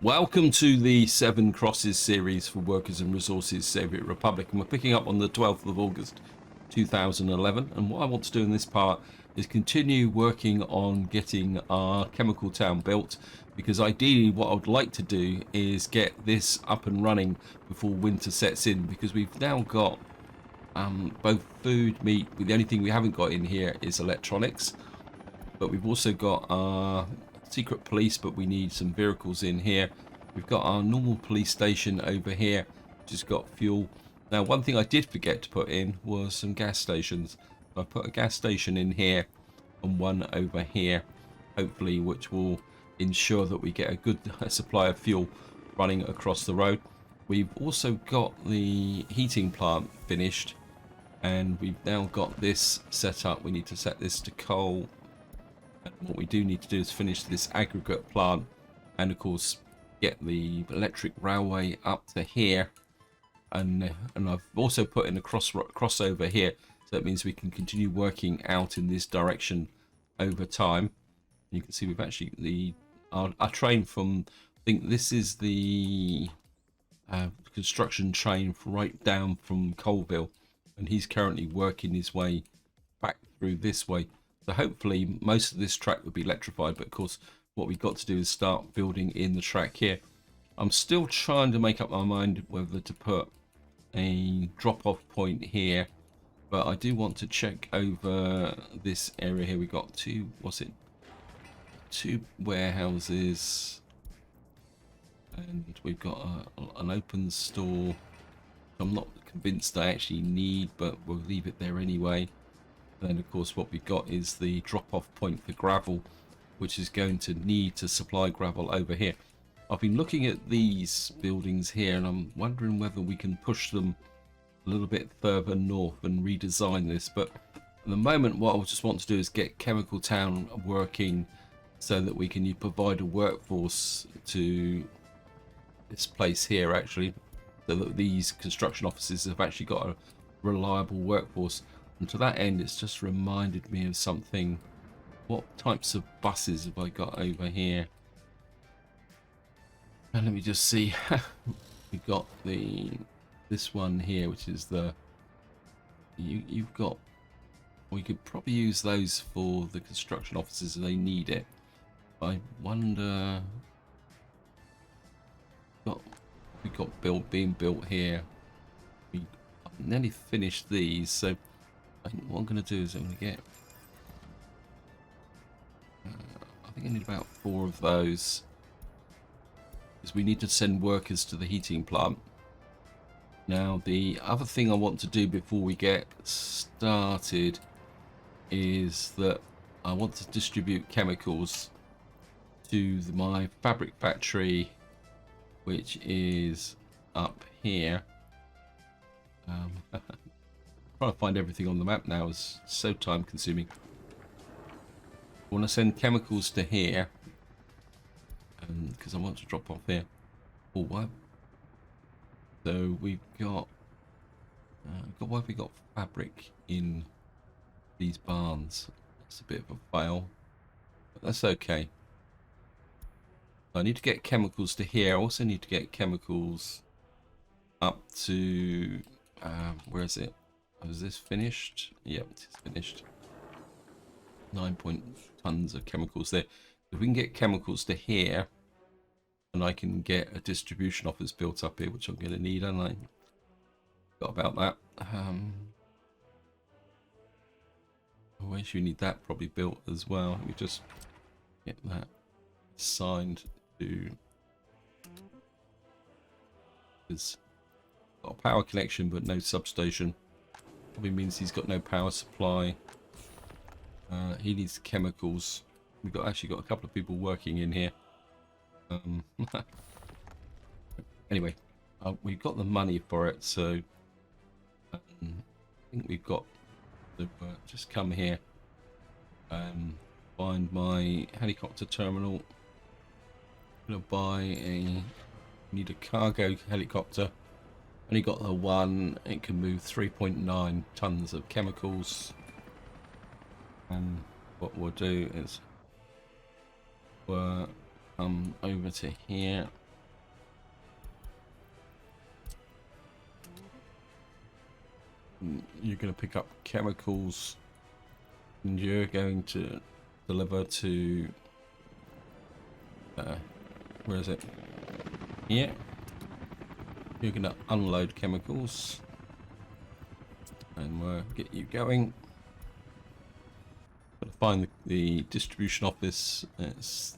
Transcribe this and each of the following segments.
Welcome to the Seven Crosses series for Workers and Resources Soviet Republic, and we're picking up on the 12th of August 2011. And what I want to do in this part is continue working on getting our chemical town built, because ideally what I would like to do is get this up and running before winter sets in, because we've now got both food, meat. The only thing we haven't got in here is electronics, but we've also got our secret police, but we need some vehicles in here. We've got our normal police station over here, which has got fuel. Now, one thing I did forget to put in was some gas stations. I put a gas station in here and one over here, hopefully, which will ensure that we get a good supply of fuel running across the road. We've also got the heating plant finished, and we've now got this set up. We need to set this to coal. And what we do need to do is finish this aggregate plant, and of course get the electric railway up to here, and I've also put in a crossover here, so that means we can continue working out in this direction over time. You can see we've actually our train from, I think this is the construction train right down from Colville, and he's currently working his way back through this way. So hopefully most of this track will be electrified, but of course what we've got to do is start building in the track here. I'm still trying to make up my mind whether to put a drop-off point here, but I do want to check over this area here. We got two warehouses, and we've got an open store. I'm not convinced I actually need, but we'll leave it there anyway. Then of course what we've got is the drop-off point for gravel, which is going to need to supply gravel over here. I've been looking at these buildings here, and I'm wondering whether we can push them a little bit further north and redesign this. But at the moment what I just want to do is get Chemical Town working, so that we can provide a workforce to this place here, actually, so that these construction offices have actually got a reliable workforce. And to that end, it's just reminded me of something. What types of buses have I got over here? And let me just see. We've got this one here, which is the you've got. We could probably use those for the construction offices if they need it. I wonder. We got being built here. I've nearly finished these, so what I'm going to do is I'm going to get. I think I need about 4 of those, because we need to send workers to the heating plant. Now, the other thing I want to do before we get started is that I want to distribute chemicals to my fabric factory, which is up here. Trying to find everything on the map now is so time consuming. I want to send chemicals to here, because I want to drop off here. Oh, what? So we've got why have we got fabric in these barns? That's a bit of a fail, but that's okay. I need to get chemicals to here. I also need to get chemicals up to where is it? Oh, is this finished? Yep, it's finished. 9 tons of chemicals there. If we can get chemicals to here, and I can get a distribution office built up here, which I'm going to need, and I forgot about that. I actually need that probably built as well. Let me just get that assigned to. There's got a power connection but no substation. Probably means he's got no power supply. He needs chemicals. We've actually got a couple of people working in here. Anyway, we've got the money for it, so I think we've got to just come here and find my helicopter terminal. I'm gonna buy need a cargo helicopter. Only got the one. It can move 3.9 tons of chemicals. And what we'll do is we'll come over to here You're going to pick up chemicals, and you're going to deliver to where is it? Here. You're going to unload chemicals, and we'll get you going. Got to find the distribution office. It's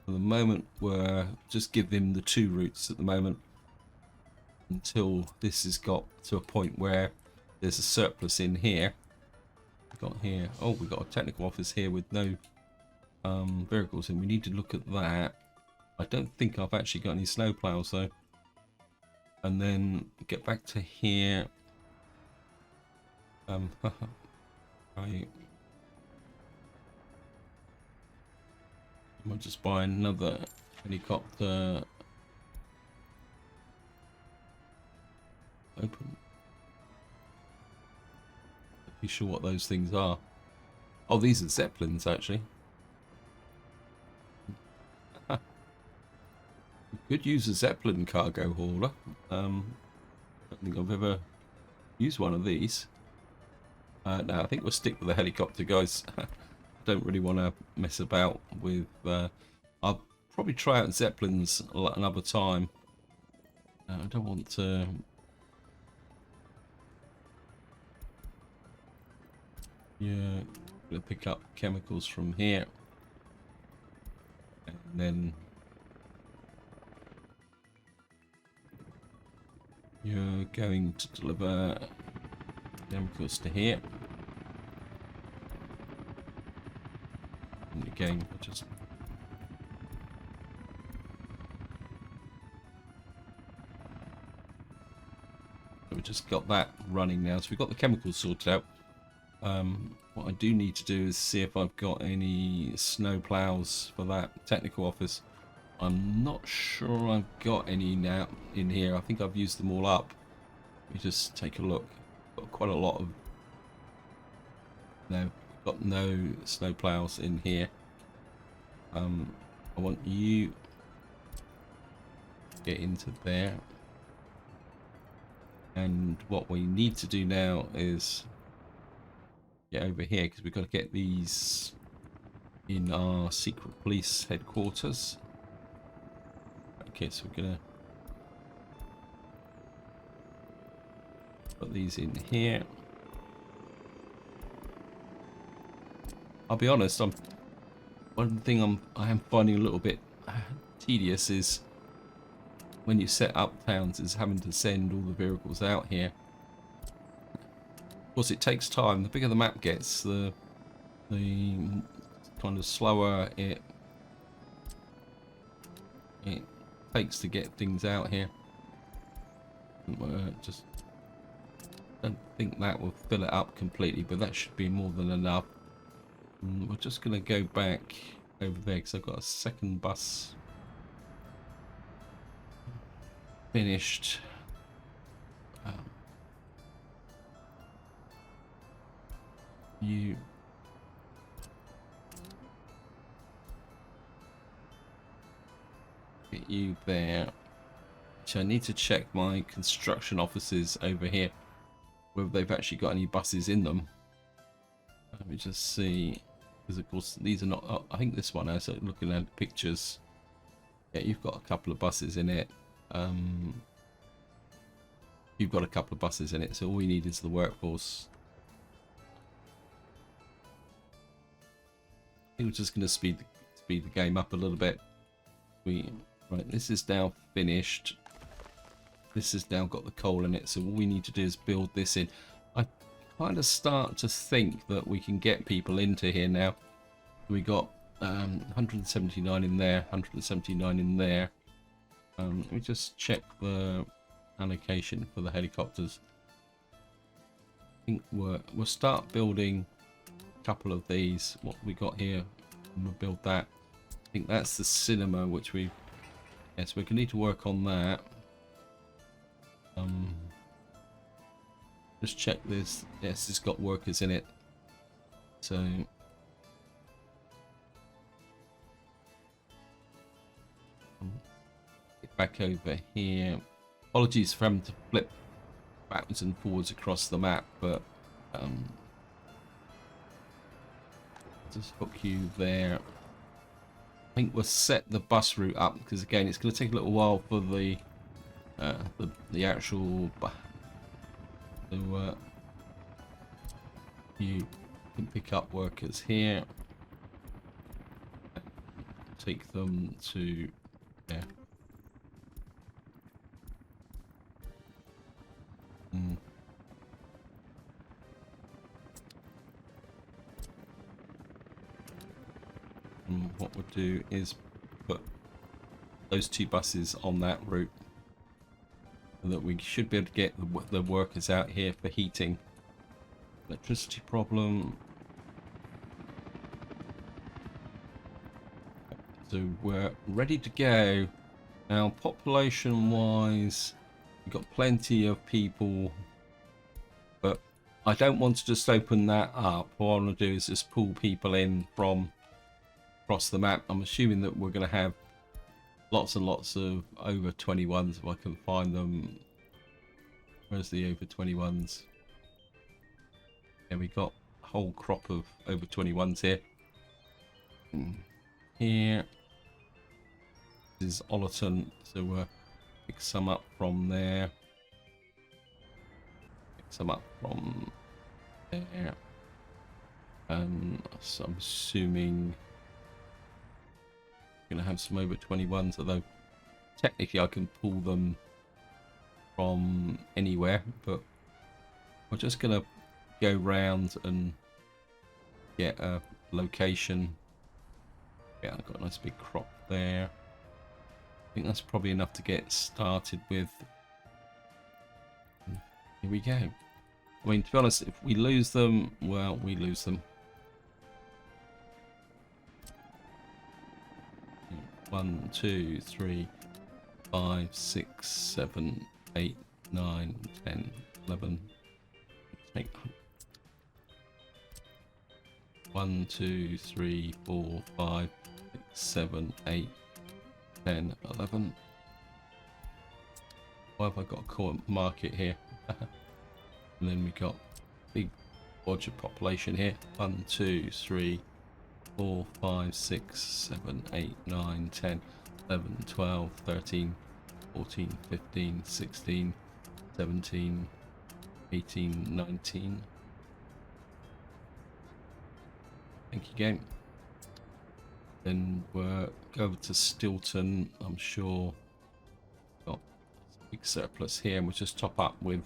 for the moment we're just give them the 2 routes at the moment until this has got to a point where there's a surplus in here. We've got here. Oh, we've got a technical office here with no vehicles, and we need to look at that. I don't think I've actually got any snow plows though. And then get back to here. Right. I'll just buy another helicopter. Open. Not be sure what those things are. Oh, these are Zeppelins actually. We could use a Zeppelin cargo hauler. I don't think I've ever used one of these. No, I think we'll stick with the helicopter, guys. Don't really want to mess about with. I'll probably try out Zeppelins another time. I don't want to. Yeah, gonna pick up chemicals from here, and then you're going to deliver chemicals to here. And again, just we just got that running now, so we've got the chemicals sorted out. What I do need to do is see if I've got any snow plows for that technical office. I'm not sure I've got any now in here. I think I've used them all up. Let me just take a look. Got quite a lot of. No, got no snow plows in here. I want you to get into there. And what we need to do now is get over here, because we've got to get these in our secret police headquarters. Okay, so we're gonna put these in here. I'll be honest, one thing I am finding a little bit tedious is when you set up towns is having to send all the vehicles out here. Of course, it takes time. The bigger the map gets, the kind of slower it takes to get things out here. Just don't think that will fill it up completely, but that should be more than enough. We're just going to go back over there because I've got a second bus finished. You get you there. So I need to check my construction offices over here, whether they've actually got any buses in them. Let me just see, because of course these are not. Oh, I think this one has. Looking at pictures, yeah, you've got a couple of buses in it. You've got a couple of buses in it, so all we need is the workforce. I think we're just going to speed the game up a little bit. Right, this is now finished. This has now got the coal in it, so all we need to do is build this in. I kind of start to think that we can get people into here now. We got 179 in there, 179 in there. Let me just check the allocation for the helicopters. I think we'll start building a couple of these. What we got here, and we'll build that. I think that's the cinema, which we. Yes, we're gonna need to work on that. Just check this. Yes, it's got workers in it. So get back over here. Apologies for having to flip backwards and forwards across the map, but just hook you there. I think we'll set the bus route up because again, it's going to take a little while for the actual. So you can pick up workers here, take them to there. And what we'll do is put those 2 buses on that route, so that we should be able to get the workers out here for heating. Electricity problem. So we're ready to go. Now, population wise, we've got plenty of people, but I don't want to just open that up. What I want to do is just pull people in from across the map. I'm assuming that we're going to have lots and lots of over 21s if I can find them. Where's the over 21s? Yeah, we got a whole crop of over 21s here. Here is Ollerton, so we'll pick some up from there. Pick some up from there. So I'm assuming we're going to have some over 21s, although technically I can pull them from anywhere, but we're just going to go round and get a location. Yeah, I've got a nice big crop there. I think that's probably enough to get started with. Here we go. I mean, to be honest, if we lose them, well, we lose them. 1, 2, 3, 5, 6, 7, 8, 9, 10, 11. Take 1, 2, 3, 4, 5, 6, 7, 8, 10, 11. Why have I got a core market here? And then we got big bodge of population here. 1, 2, 3, 4, 5, 6, 7, 8, 9, 10, 11, 12, 13, 14, 15, 16, 17, 18, 19. Thank you, game. Then we'll go over to Stilton. I'm sure got a big surplus here, and we'll just top up with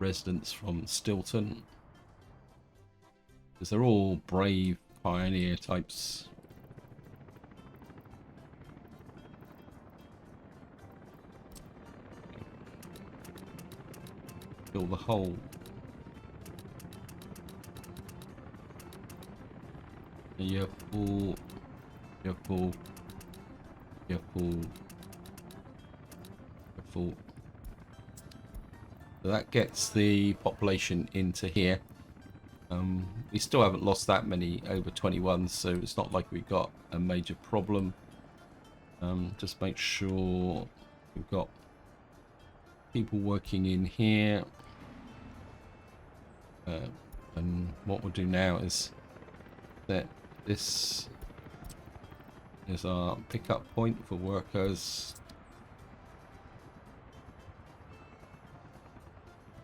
residents from Stilton, because they're all brave pioneer types. Fill the hole. You're full. You're full. You're full. You're full. So that gets the population into here. We still haven't lost that many over 21s, so it's not like we got a major problem. Just make sure we've got people working in here. And what we'll do now is that this is our pickup point for workers.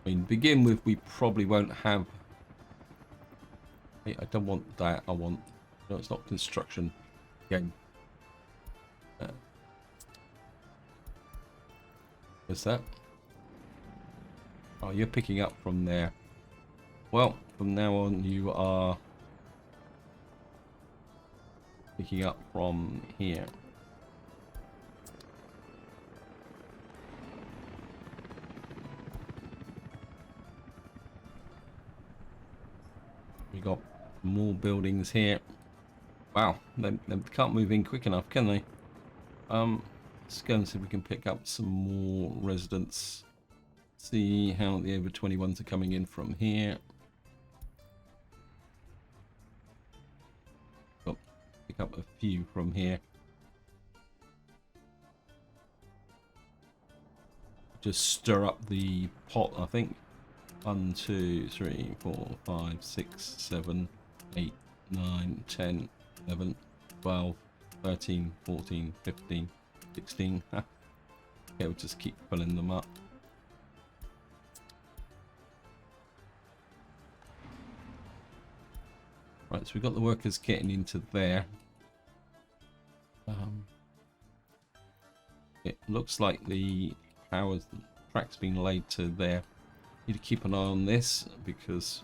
I mean, begin with, we probably won't have. I don't want that. I want. No, it's not construction. Again. What's that? Oh, you're picking up from there. Well, from now on, you are picking up from here. We got more buildings here. Wow, they can't move in quick enough, can they? Let's go and see if we can pick up some more residents. See how the over 21s are coming in from here. Got pick up a few from here. just stir up the pot, I think. 1, 2, 3, 4, 5, 6, 7, 8, 9, 10, 11, 12, 13, 14, 15, 16. Okay, we'll just keep filling them up. Right, so we've got the workers getting into there. It looks like the power track's been laid to there. Need to keep an eye on this because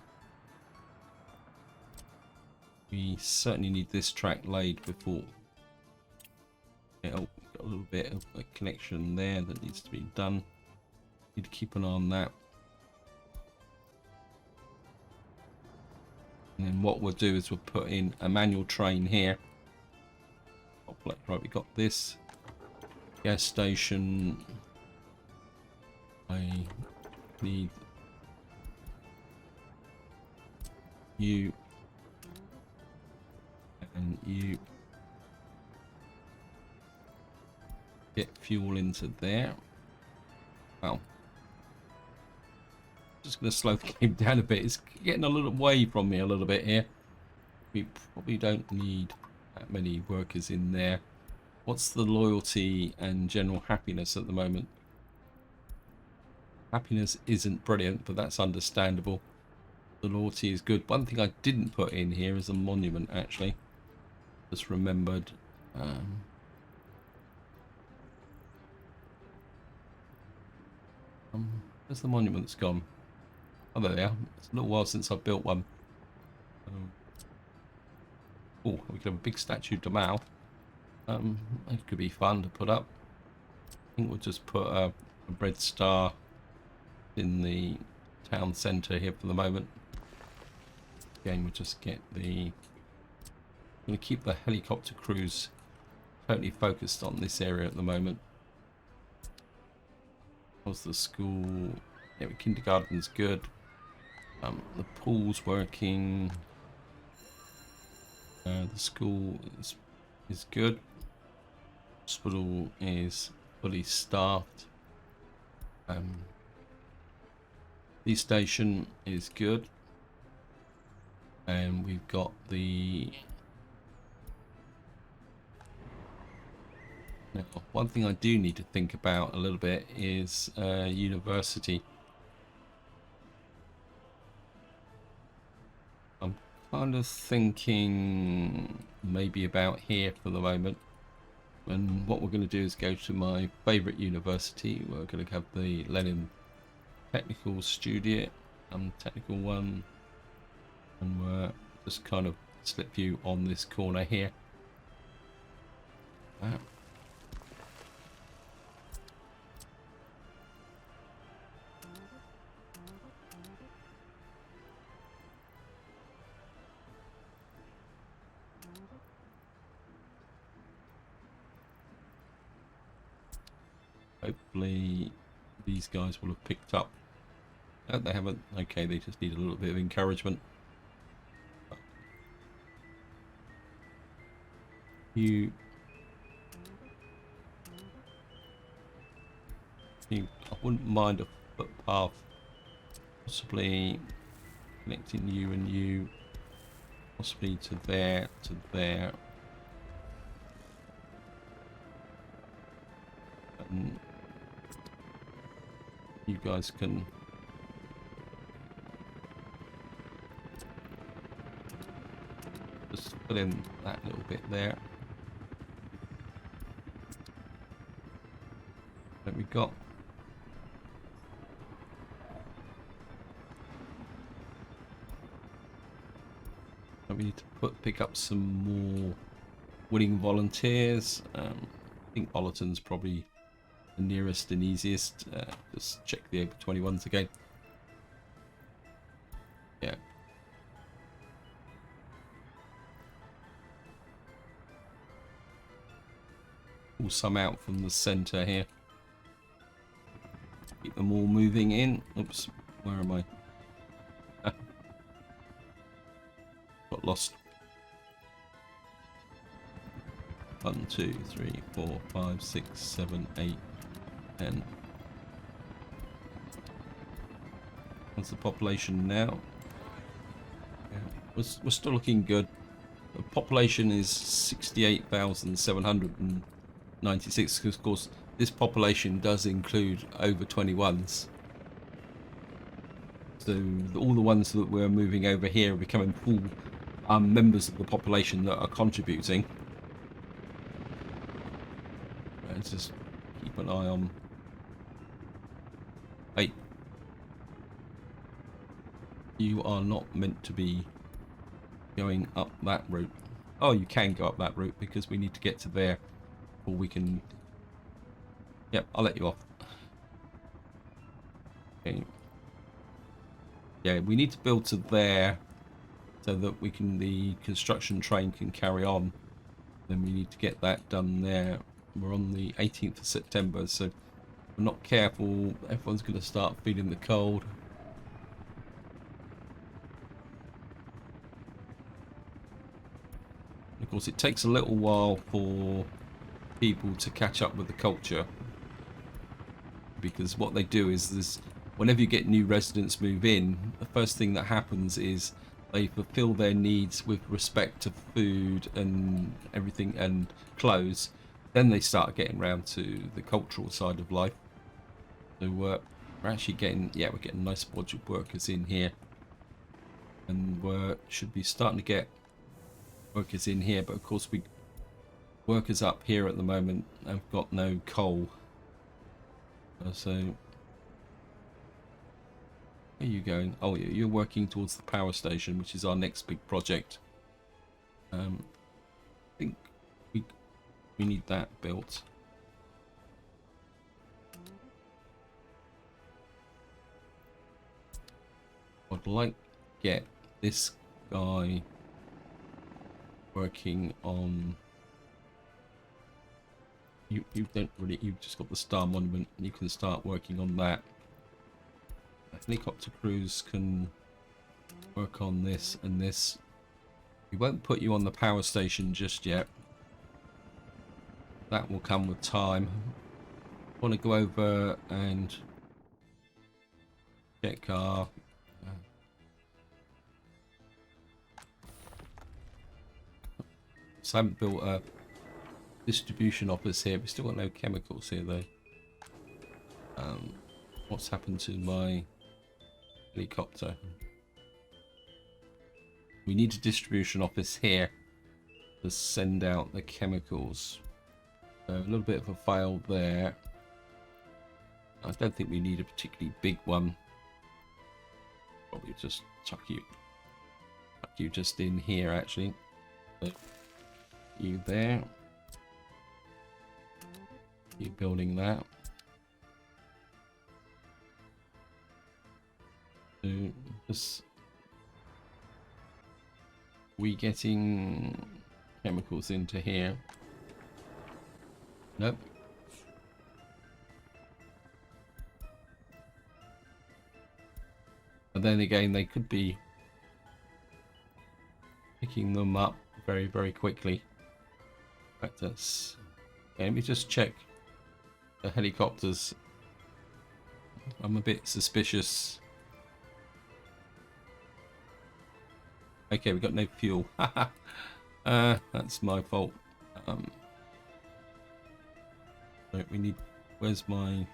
we certainly need this track laid before. Yeah, oh, got a little bit of a connection there that needs to be done. Need to keep an eye on that. And then what we'll do is we'll put in a manual train here. Right, we got this gas station. I need you and you. Get fuel into there. Well, just going to slow the game down a bit. It's getting a little away from me a little bit here. We probably don't need that many workers in there. What's the loyalty and general happiness at the moment? Happiness isn't brilliant, but that's understandable. The loyalty is good. One thing I didn't put in here is a monument, actually. Just remembered. Where's the monument's gone? Oh, there they are. It's a little while since I built one. Oh, we could have a big statue to Mao. It could be fun to put up. I think we'll just put a red star in the town centre here for the moment. Again, we'll just get the... I'm going to keep the helicopter crews totally focused on this area at the moment. How's the school? Yeah, the kindergarten's good. The pool's working. The school is good. Hospital is fully staffed. The station is good. And we've got the... Now, one thing I do need to think about a little bit is university. I'm kind of thinking maybe about here for the moment. And what we're going to do is go to my favourite university. We're going to have the Lenin Technical Studio, Technical one. And we're just kind of slip view on this corner here. Hopefully these guys will have picked up. Oh, they haven't. Okay, they just need a little bit of encouragement. I wouldn't mind a footpath, possibly connecting you and you, possibly to there, to there. And you guys can just fill in that little bit there. What we got? We need to pick up some more winning volunteers. I think Ollerton's probably the nearest and easiest. Just check the over 21s again. Yeah. Pull some out from the centre here. Keep them all moving in. Oops, where am I? Got lost. 1, 2, 3, 4, 5, 6, 7, 8, 10. What's the population now? Yeah, we're still looking good. The population is 68,796, because of course this population does include over 21s. So all the ones that we're moving over here are becoming full members of the population that are contributing. Let's just keep an eye on. Hey, you are not meant to be going up that route. Oh, you can go up that route because we need to get to there before we can. Yep, I'll let you off. Okay. Yeah, we need to build to there so that we can, the construction train can carry on. Then we need to get that done there. We're on the 18th of September, so if we're not careful, everyone's going to start feeling the cold. Of course, it takes a little while for people to catch up with the culture, because what they do is this: whenever you get new residents move in, the first thing that happens is they fulfill their needs with respect to food and everything and clothes. Then they start getting around to the cultural side of life. So we're actually getting, yeah, we're getting nice budget workers in here, and we should be starting to get workers in here. But of course, we workers up here at the moment have got no coal. So where are you going? Oh, you're working towards the power station, which is our next big project. I think we need that built. I'd like to get this guy working on. You don't really. You've just got the star monument. You can start working on that. Helicopter crews can work on this and this. We won't put you on the power station just yet. That will come with time. I want to go over and check our so I haven't built a distribution office here. We've still got no chemicals here though. What's happened to my helicopter? We need a distribution office here to send out the chemicals. A little bit of a fail there. I don't think we need a particularly big one. Probably just chuck you just in here actually. So you there. You building that. So just we getting chemicals into here. Nope. But then again, they could be picking them up very, very quickly. In fact, that's... Okay, let me just check the helicopters. I'm a bit suspicious. Okay, we got no fuel. That's my fault. Right, we need. Where's my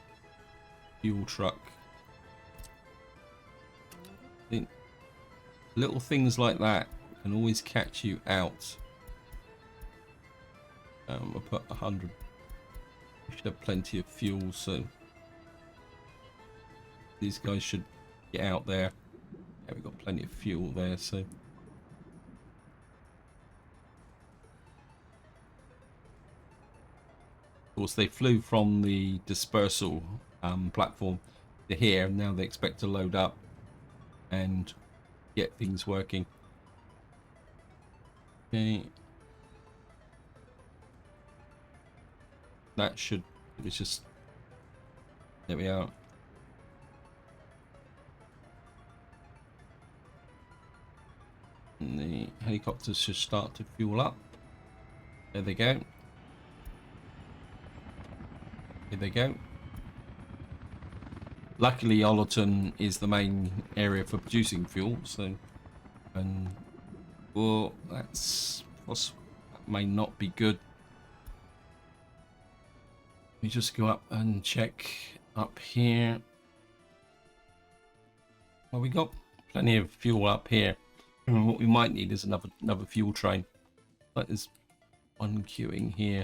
fuel truck? I think little things like that can always catch you out. We'll put 100. We should have plenty of fuel, so these guys should get out there. Yeah, we've got plenty of fuel there, so. Of course, they flew from the dispersal platform to here, and now they expect to load up and get things working. Okay. That should, it was just, there we are. And the helicopters should start to fuel up. There they go. Here they go. Luckily, Ollerton is the main area for producing fuel, so and well, that may not be good. Let me just go up and check up here. Well, we got plenty of fuel up here. And what we might need is another fuel train. But there's one queuing here.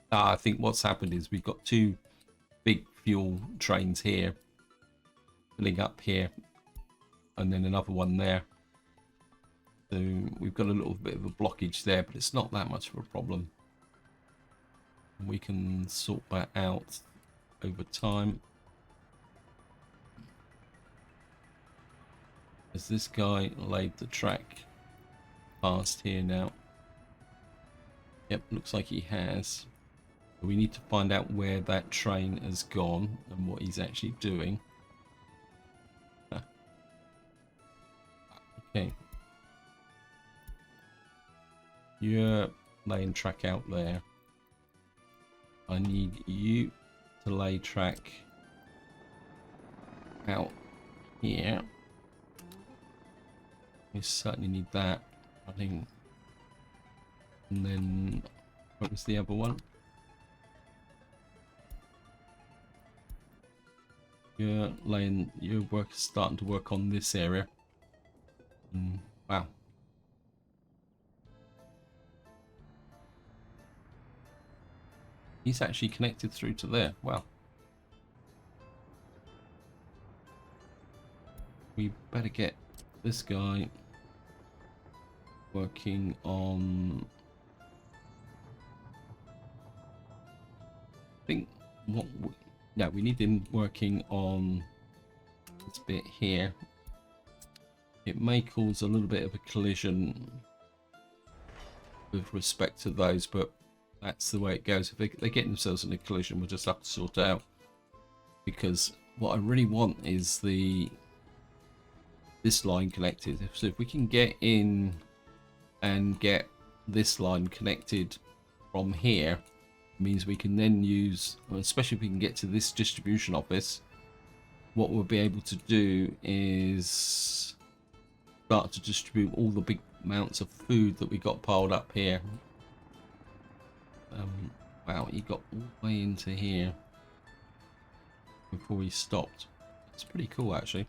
I think what's happened is we've got two big fuel trains here, filling up here, and then another one there. So we've got a little bit of a blockage there, but it's not that much of a problem. We can sort that out over time. Has this guy laid the track past here now? Yep, looks like he has. We need to find out where that train has gone and what he's actually doing. Okay. You're laying track out there. I need you to lay track out here. We certainly need that. I think. And then what was the other one? You're starting to work on this area. Wow. He's actually connected through to there. Wow. We better get this guy working on. I think what. Yeah, we need him working on this bit here. It may cause a little bit of a collision with respect to those, but that's the way it goes. If they get themselves in a collision, we'll just have to sort it out. Because what I really want is this line connected. So if we can get in and get this line connected from here, means we can then use, especially if we can get to this distribution office, what we'll be able to do is start to distribute all the big amounts of food that we got piled up here. Wow, he got all the way into here before he stopped. It's pretty cool, actually.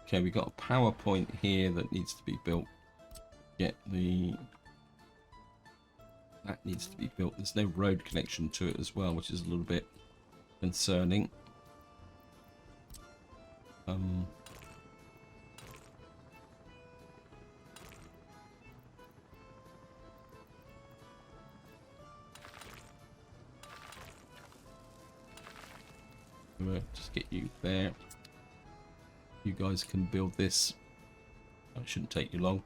Okay, we got a power point here that needs to be built. That needs to be built. There's no road connection to it as well, which is a little bit concerning. Just get you there. You guys can build this. That shouldn't take you long.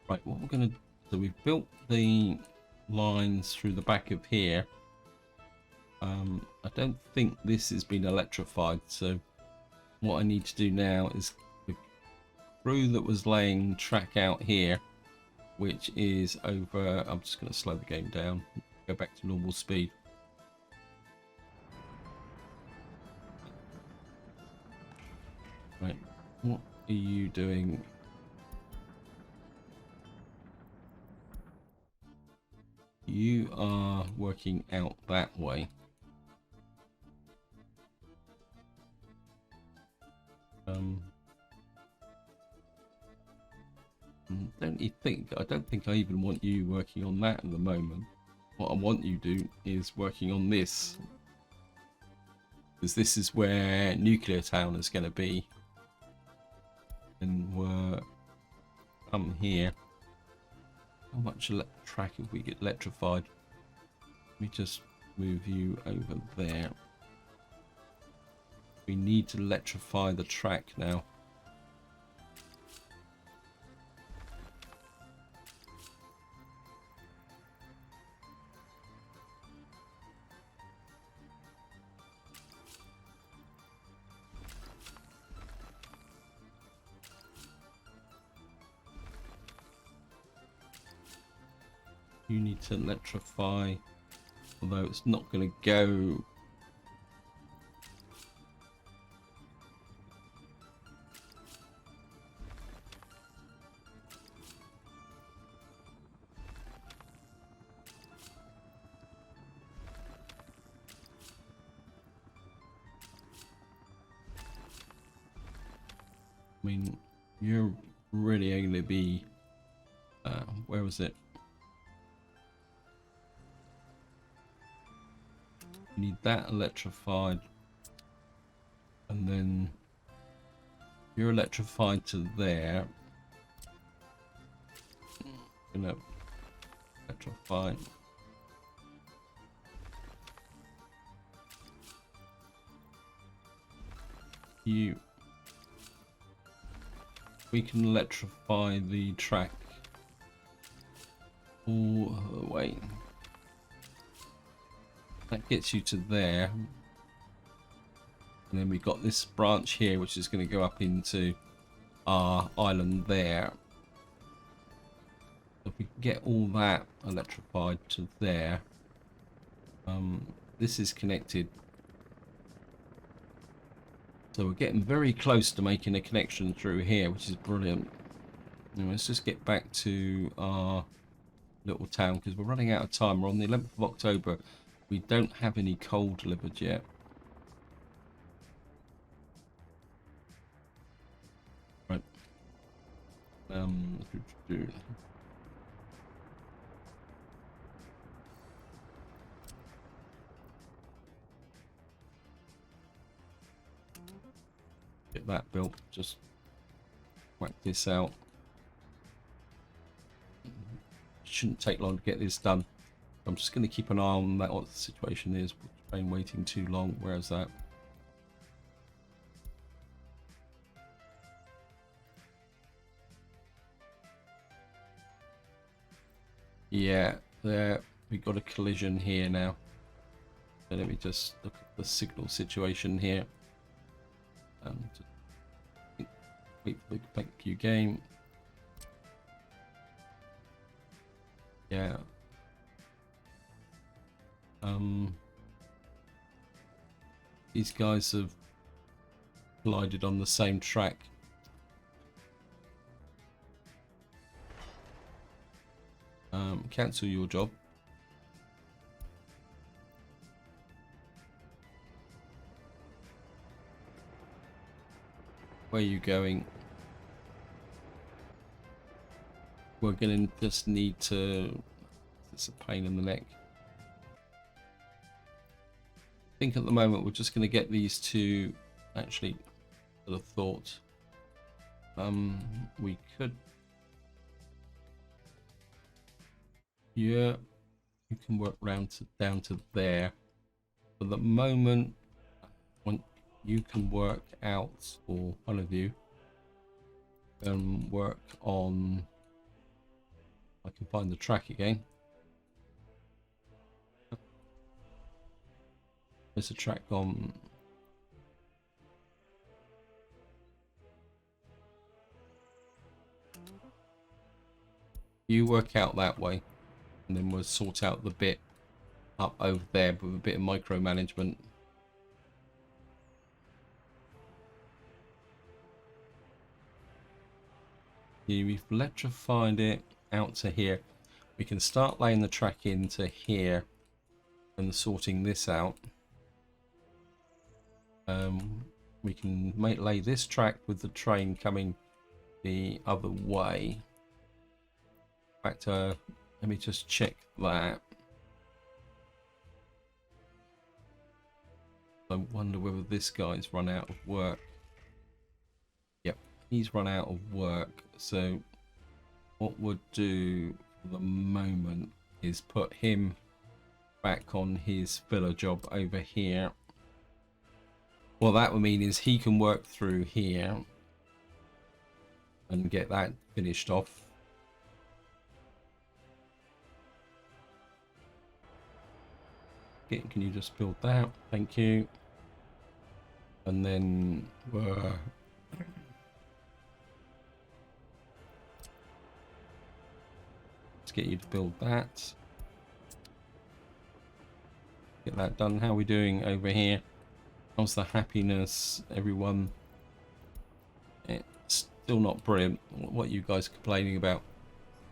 Right, what we're going to do, we've built the lines through the back of here. I don't think this has been electrified, so what I need to do now is the crew that was laying track out here, which is over. I'm just going to slow the game down, go back to normal speed. Right, what are you doing? You are working out that way. I don't think I even want you working on that at the moment. What I want you to do is working on this, because this is where Nuclear Town is going to be. And we're here. How much track if we get electrified? Let me just move you over there. We need to electrify the track now. You need to electrify, although it's not going to go. I mean, you're really going to be, where was it? You need that electrified, and then you're electrified to there. Gonna electrify. We can electrify the track all the way. That gets you to there. And then we got this branch here, which is going to go up into our island there. If we can get all that electrified to there, this is connected. So we're getting very close to making a connection through here, which is brilliant. Now let's just get back to our little town because we're running out of time. We're on the 11th of October. We don't have any coal delivered yet. Right. Get that built. Just whack this out. Shouldn't take long to get this done. I'm just going to keep an eye on that, what the situation is. Train waiting too long. Where is that? Yeah, there. We got a collision here now. So let me just look at the signal situation here. Wait for the thank you game. Yeah. These guys have collided on the same track. Cancel your job. Where are you going? We're going to just need to... It's a pain in the neck. I think at the moment we're just going to get these two. Actually, I would have thought we could. Yeah, you can work round to down to there. For the moment, when you can work out, or one of you, work on. I can find the track again. There's a track on. You work out that way, and then we'll sort out the bit up over there with a bit of micromanagement. We've electrified it out to here. We can start laying the track into here and sorting this out. We can lay this track with the train coming the other way. In fact, let me just check that. I wonder whether this guy's run out of work. Yep, he's run out of work. So what we'll do for the moment is put him back on his filler job over here. What that would mean is he can work through here and get that finished off. Can you just build that? Thank you. And then let's get you to build that. Get that done. How are we doing over here? How's the happiness, everyone? It's still not brilliant. What are you guys complaining about?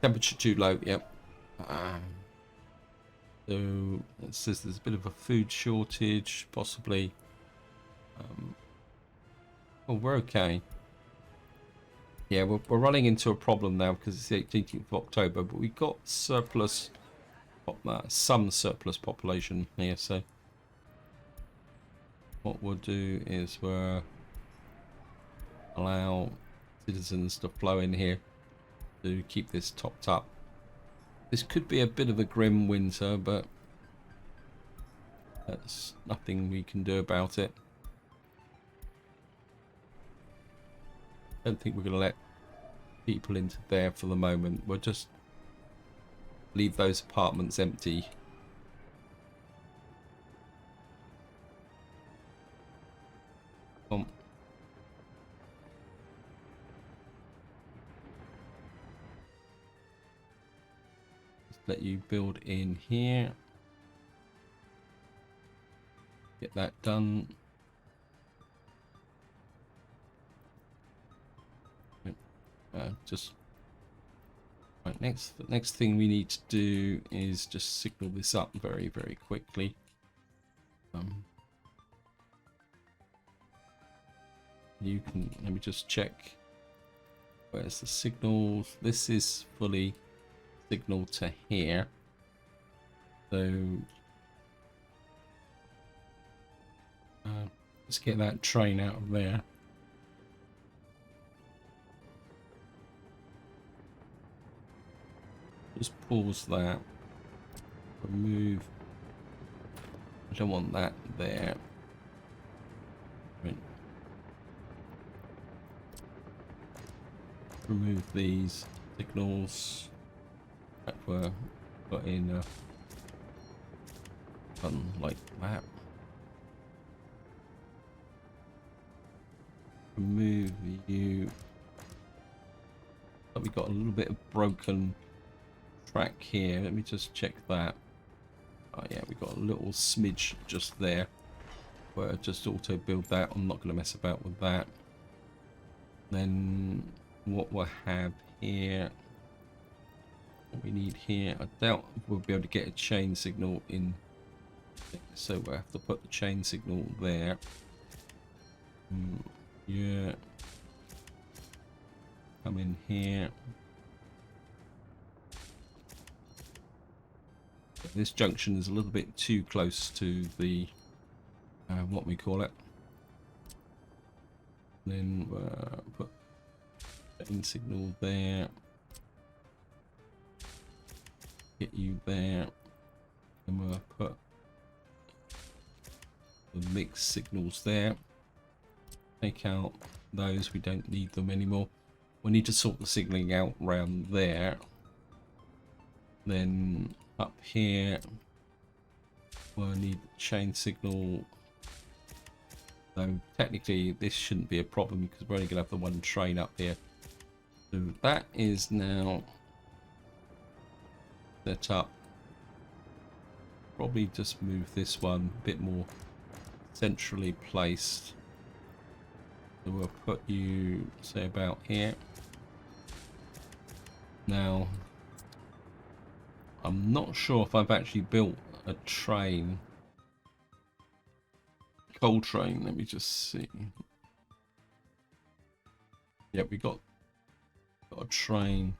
Temperature too low. Yep. So it says there's a bit of a food shortage, possibly. Oh, we're okay. Yeah, we're running into a problem now because it's the 18th of October, but we've got surplus, some surplus population here. So what we'll do is we'll allow citizens to flow in here to keep this topped up. This could be a bit of a grim winter, but that's nothing we can do about it. Don't think we're going to let people into there for the moment. We'll just leave those apartments empty. Just let you build in here. Get that done. Just right. Next thing we need to do is just signal this up very, very quickly. You can, let me just check. Where's the signals? This is fully signaled to here. So let's get that train out of there. Just pause that. Remove. I don't want that there. Right. Remove these signals that were put in a button like that. Remove you. But we got a little bit of broken track here. Let me just check that. Oh yeah, we got a little smidge just there where I just auto build that. I'm not going to mess about with that. Then what we'll have here, what we need here, I doubt we'll be able to get a chain signal in, so we'll have to put the chain signal there. Yeah, come in here. This junction is a little bit too close to the what we call it. Then put chain signal there. Get you there, and we'll put the mixed signals there. Take out those, we don't need them anymore. We need to sort the signaling out around there. Then up here we'll need chain signal. So technically this shouldn't be a problem because we're only going to have the one train up here. So that is now set up. Probably just move this one a bit more centrally placed. So we'll put you, say, about here. Now, I'm not sure if I've actually built a train. Coal train, let me just see. Yeah, we got a train.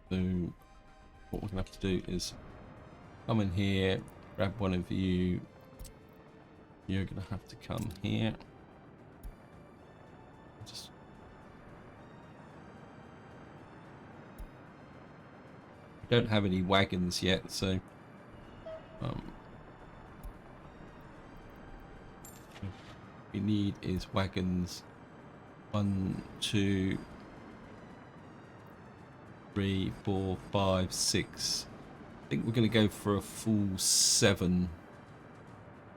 So what we're gonna have to do is come in here, grab one of you. You're gonna have to come here. Just we don't have any wagons yet, so what we need is wagons. 1, 2, 3, 4, 5, 6. I think we're going to go for a full 7.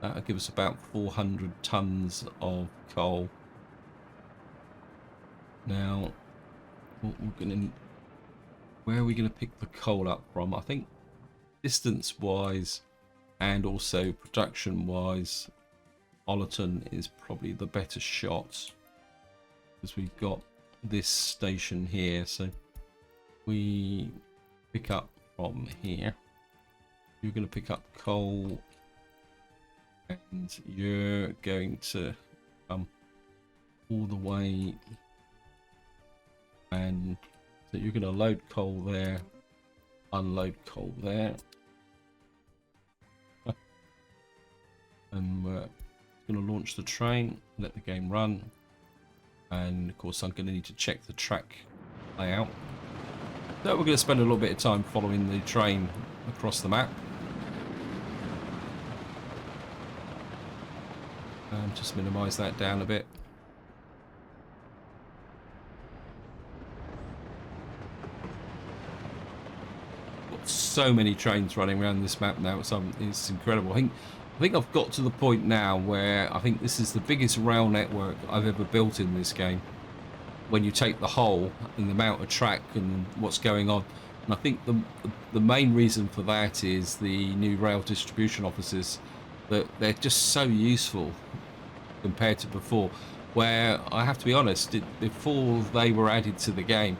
That'll give us about 400 tons of coal. Now, what we're going to where are we going to pick the coal up from? I think distance wise and also production wise, Ollerton is probably the better shot, because we've got this station here. So we pick up from here. You're going to pick up coal, and you're going to come all the way, and so you're going to load coal there, unload coal there, and we're going to launch the train, let the game run, and of course I'm going to need to check the track layout. So we're going to spend a little bit of time following the train across the map. Just minimize that down a bit. Got so many trains running around this map now. It's incredible. I think I've got to the point now where I think this is the biggest rail network I've ever built in this game, when you take the whole and the amount of track and what's going on. And I think the main reason for that is the new rail distribution offices, that they're just so useful compared to before, where I have to be honest, before they were added to the game,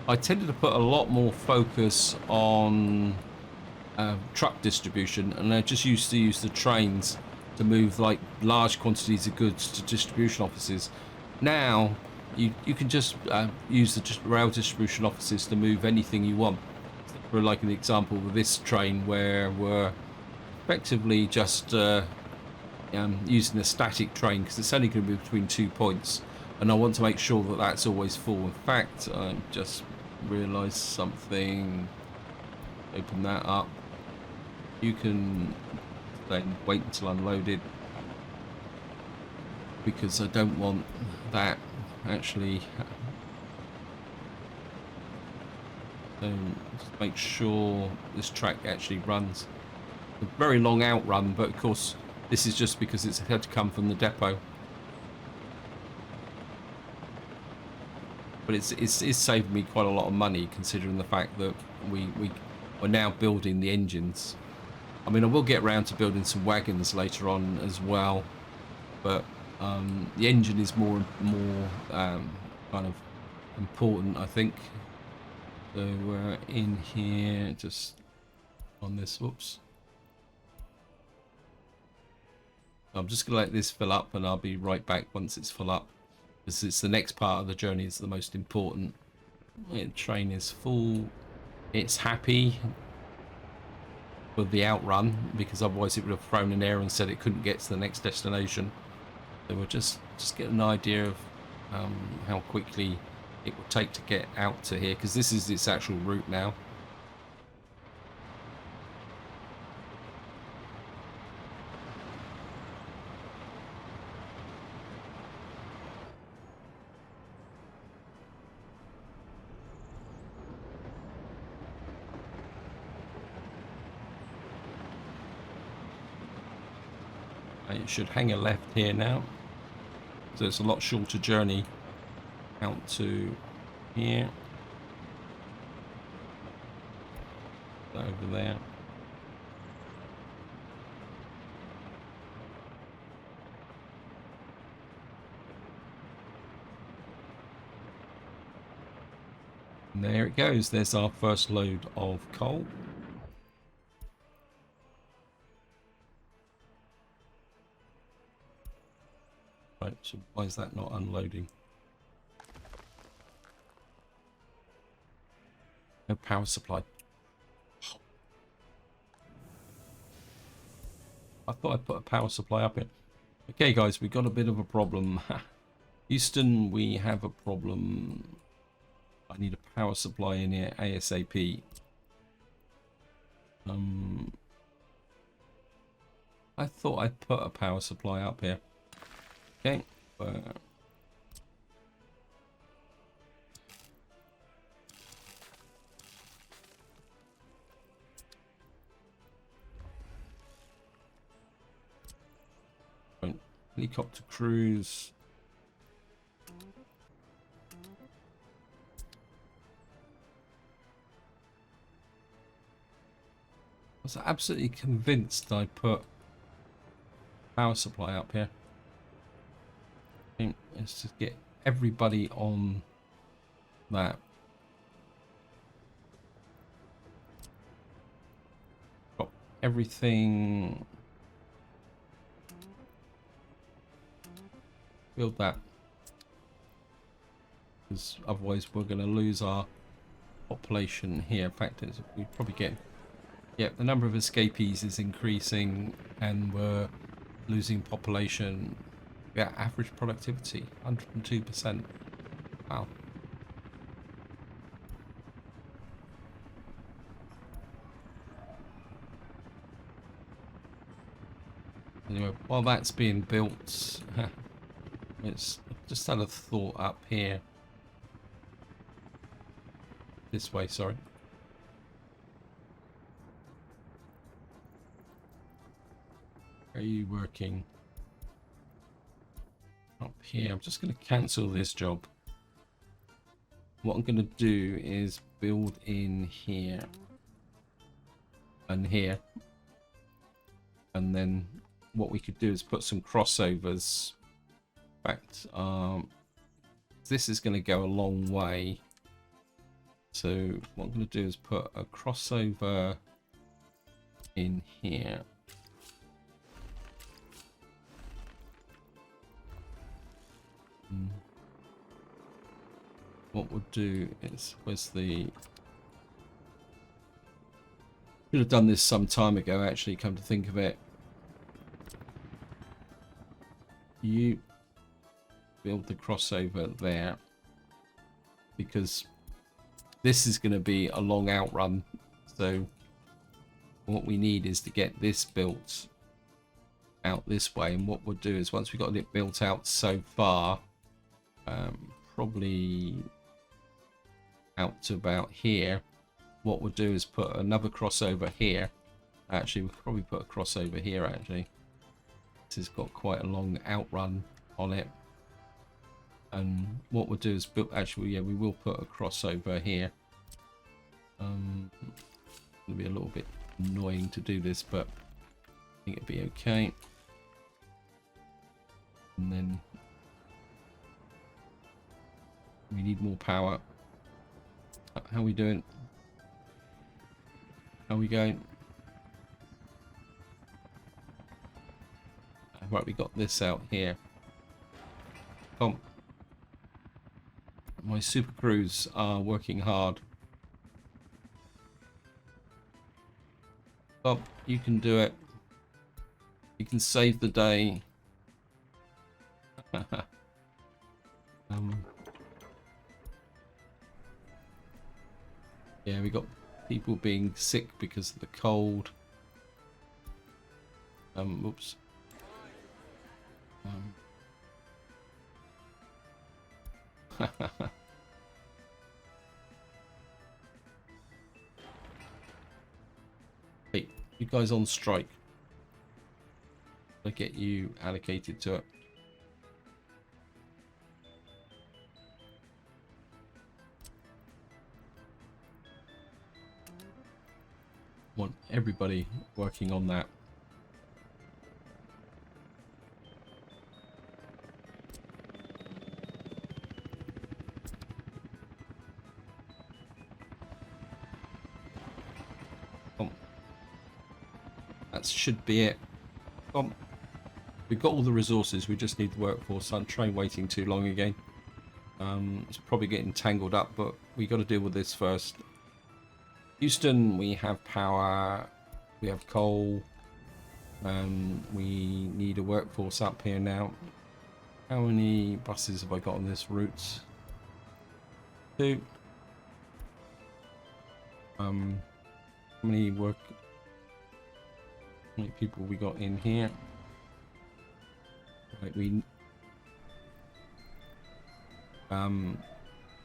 I tended to put a lot more focus on truck distribution, and I just used to use the trains to move like large quantities of goods to distribution offices. Now you can just use the rail distribution offices to move anything you want. For like an example with this train, where we're effectively just using a static train, because it's only going to be between 2 points, and I want to make sure that that's always full. In fact, I just realized something. Open that up. You can then wait until unloaded, because I don't want that actually. So just make sure this track actually runs. A very long outrun, but of course this is just because it's had to come from the depot. But it's saved me quite a lot of money, considering the fact that we're now building the engines. I mean, I will get around to building some wagons later on as well, but the engine is more kind of important, I think. So we're in here, just on this. Whoops. I'm just gonna let this fill up, and I'll be right back once it's full up, because it's the next part of the journey is the most important. The train is full. It's happy with the outrun, because otherwise it would have thrown an error and said it couldn't get to the next destination. So we'll just get an idea of how quickly it will take to get out to here, because this is its actual route now. It should hang a left here now, so it's a lot shorter journey out to here, over there. And there it goes. There's our first load of coal. Right, so why is that not unloading? No power supply. I thought I'd put a power supply up here. Okay, guys, we got a bit of a problem. Houston, we have a problem. I need a power supply in here ASAP. I thought I'd put a power supply up here. Okay. Helicopter cruise. was absolutely convinced I put power supply up here. I think it's to get everybody on that. Got everything. Build that. Because otherwise we're going to lose our population here. In fact, we probably get... Yeah, the number of escapees is increasing and we're losing population. Yeah, average productivity, 102%. Wow. Anyway, while that's being built, it's just had a thought up here. This way, sorry. Are you working? Up here. I'm just going to cancel this job. What I'm going to do is build in here and here, and then what we could do is put some crossovers. In fact, this is going to go a long way, so what I'm going to do is put a crossover in here. What we'll do is, where's the... Should have done this some time ago, actually, come to think of it. You build the crossover there, because this is going to be a long outrun, so what we need is to get this built out this way. And what we'll do is, once we've got it built out so far, probably out to about here, what we'll do is put another crossover here. Actually, we'll probably put a crossover here. Actually, this has got quite a long outrun on it, and what we'll do is build... Actually, yeah, we will put a crossover here. It'll be a little bit annoying to do this, but I think it'll be okay. And then we need more power. How are we doing? How are we going? Right, we got this out here. Come. My super crews are working hard. Bob, you can do it. You can save the day. Yeah, we got people being sick because of the cold. Oops. Hey, you guys on strike. I'll get you allocated to it. Want everybody working on that. That should be it. We've got all the resources, we just need the workforce. I'm train waiting too long again. It's probably getting tangled up, but we got to deal with this first. Houston, we have power, we have coal, we need a workforce up here now. How many buses have I got on this route? 2. How many people we got in here? Right,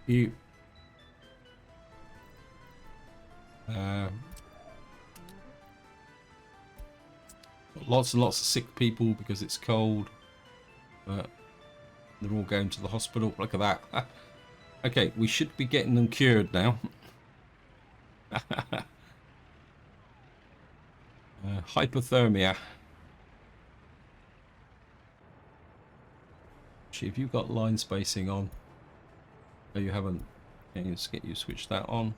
you lots and lots of sick people because it's cold, but they're all going to the hospital. Look at that. Okay, we should be getting them cured now. Hypothermia. Actually, if you've got line spacing on, oh, you haven't. Okay, let's get you switch that on.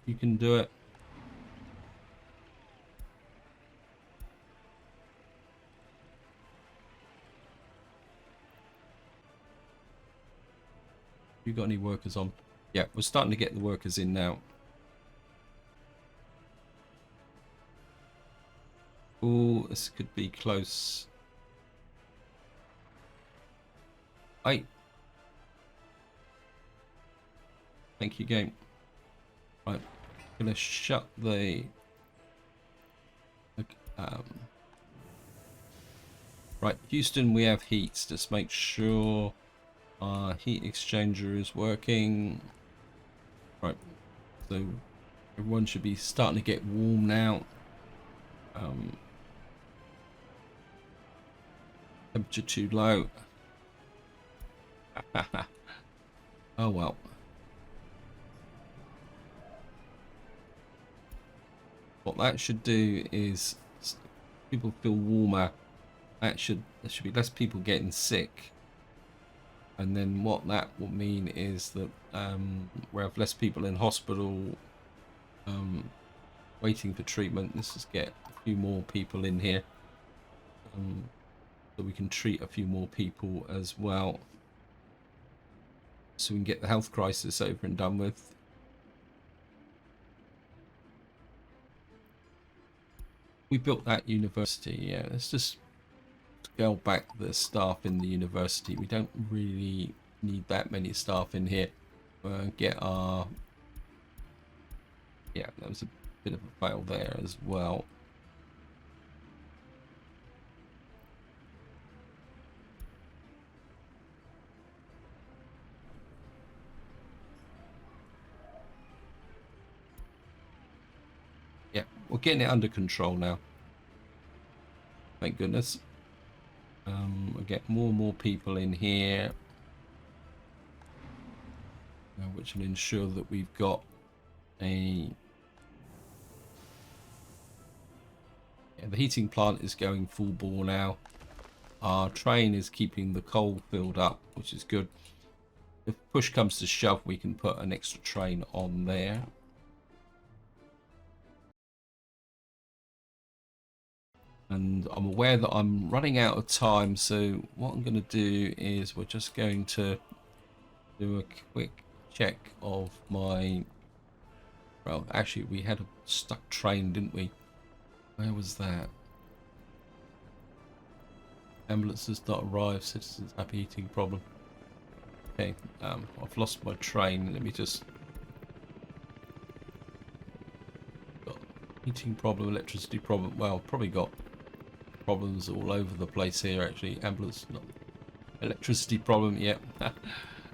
You can do it. You got any workers on? Yeah, we're starting to get the workers in now. Oh, this could be close. Hey. Thank you, game. Right, gonna shut the right, Houston, we have heats. Just make sure our heat exchanger is working. Right, so everyone should be starting to get warm now. Temperature too low. Oh well. What that should do is people feel warmer. There should be less people getting sick, and then what that will mean is that we'll have less people in hospital waiting for treatment. Let's just get a few more people in here so we can treat a few more people as well, so we can get the health crisis over and done with. We built that university. Yeah, let's just scale back the staff in the university. We don't really need that many staff in here. Get our... Yeah, that was a bit of a fail there as well. Yeah, we're getting it under control now. Thank goodness. We'll get more and more people in here, which will ensure that we've got a... Yeah, the heating plant is going full bore now. Our train is keeping the coal filled up, which is good. If push comes to shove, we can put an extra train on there. And I'm aware that I'm running out of time, so what I'm going to do is we're just going to do a quick check of my... Well, actually, we had a stuck train, didn't we? Where was that? Ambulance has not arrived. Citizens have a heating problem. Okay, I've lost my train. Let me just... Got heating problem, electricity problem. Well, probably got problems all over the place here. Actually, ambulance, not electricity problem. Yeah.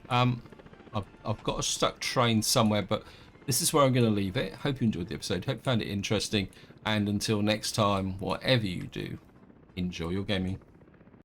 I've got a stuck train somewhere, but this is where I'm going to leave it. Hope you enjoyed the episode. Hope you found it interesting. And until next time, whatever you do, enjoy your gaming.